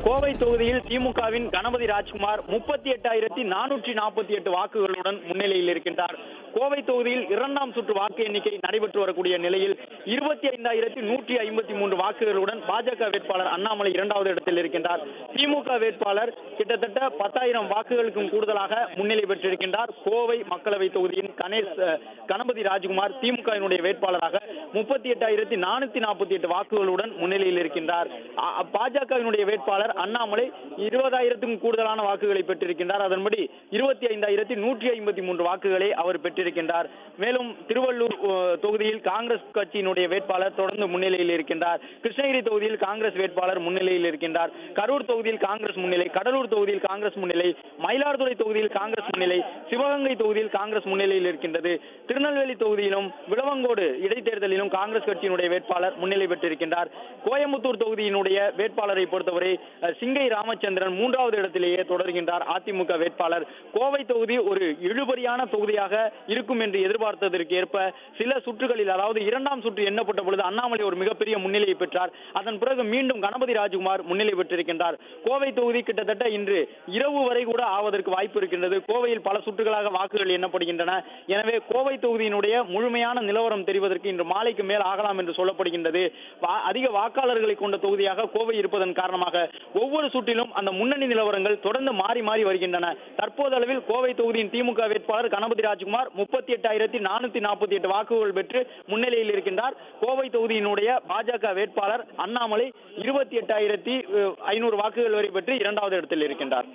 கோவை தொகுதியில் திமுகவின் கணபதி ராஜ்குமார் 38,448 வாக்குகளுடன் முன்னிலையில் இருக்கின்றார். கோவை தொகுதியில் இரண்டாம் சுற்று வாக்கு எண்ணிக்கை நடைபெற்று வரக்கூடிய நிலையில் 25,153 வாக்குகளுடன் பாஜக வேட்பாளர் அண்ணாமலை இரண்டாவது இடத்தில் இருக்கின்றார். திமுக வேட்பாளர் கிட்டத்தட்ட 10,000 வாக்குகளுக்கும் கூடுதலாக முன்னிலை பெற்றிருக்கின்றார். கோவை மக்களவை தொகுதியின் கணபதி ராஜ்குமார் திமுகவினுடைய வேட்பாளராக 38,448 வாக்குகளுடன் முன்னிலையில் இருக்கின்றார். பாஜகவினுடைய வேட்பாளர் அண்ணாமலை 20,000க்கும் கூடுதலான வாக்குகளை பெற்றிருக்கின்றார். அதன்படி 25,153 வாக்குகளை அவர் பெற்றிருக்கின்றார். மேலும் திருவள்ளூர் தொகுதியில் காங்கிரஸ் கட்சியினுடைய வேட்பாளர் தொடர்ந்து முன்னிலையில் இருக்கின்றார். கிருஷ்ணகிரி தொகுதியில் காங்கிரஸ் வேட்பாளர் முன்னிலையில் இருக்கின்றார். கரூர் தொகுதியில் காங்கிரஸ் முன்னிலை, கடலூர் தொகுதியில் காங்கிரஸ் முன்னிலை, மயிலாடுதுறை தொகுதியில் காங்கிரஸ் முன்னிலை, சிவகங்கை தொகுதியில் காங்கிரஸ் முன்னிலையில் இருக்கின்றது. திருநெல்வேலி தொகுதியிலும் விளவங்கோடு இடைத்தேர்தலிலும் காங்கிரஸ் கட்சியினுடைய வேட்பாளர் முன்னிலை பெற்றிருக்கின்றார். கோயம்புத்தூர் தொகுதியினுடைய வேட்பாளரை பொறுத்தவரை சிங்கை ராமச்சந்திரன் 3வது இடத்திலேயே தொடர்கின்றார். அதிமுக வேட்பாளர் கோவை தொகுதி ஒரு இழுபறியான தொகுதியாக இருக்கும் என்று எதிர்பார்த்ததற்கு ஏற்ப சில சுற்றுகளில், அதாவது இரண்டாம் சுற்று எண்ணப்பட்ட பொழுது அண்ணாமலை ஒரு மிகப்பெரிய முன்னிலையை பெற்றார். அதன் பிறகு மீண்டும் கணபதி ராஜ்குமார் முன்னிலை பெற்றிருக்கின்றார். கோவை தொகுதி கிட்டத்தட்ட இன்று இரவு வரை கூட ஆவதற்கு வாய்ப்பு இருக்கின்றது. கோவையில் பல சுற்றுகளாக வாக்குகள் எண்ணப்படுகின்றன. எனவே கோவை தொகுதியினுடைய முழுமையான நிலவரம் தெரிவதற்கு இன்று மாலைக்கு மேல் ஆகலாம் என்று சொல்லப்படுகின்றது. அதிக வாக்காளர்களை கொண்ட தொகுதியாக கோவை இருப்பதன் காரணமாக ஒவ்வொரு சுற்றிலும் அந்த முன்னணி நிலவரங்கள் தொடர்ந்து மாறி மாறி வருகின்றன. தற்போதளவில் கோவை தொகுதியின் திமுக வேட்பாளர் கணபதி ராஜ்குமார் 38,448 வாக்குகள் பெற்று முன்னிலையில் இருக்கின்றார். கோவை தொகுதியினுடைய பாஜக வேட்பாளர் அண்ணாமலை 28,500 வாக்குகள் வரை பெற்று இரண்டாவது இடத்தில் இருக்கின்றார்.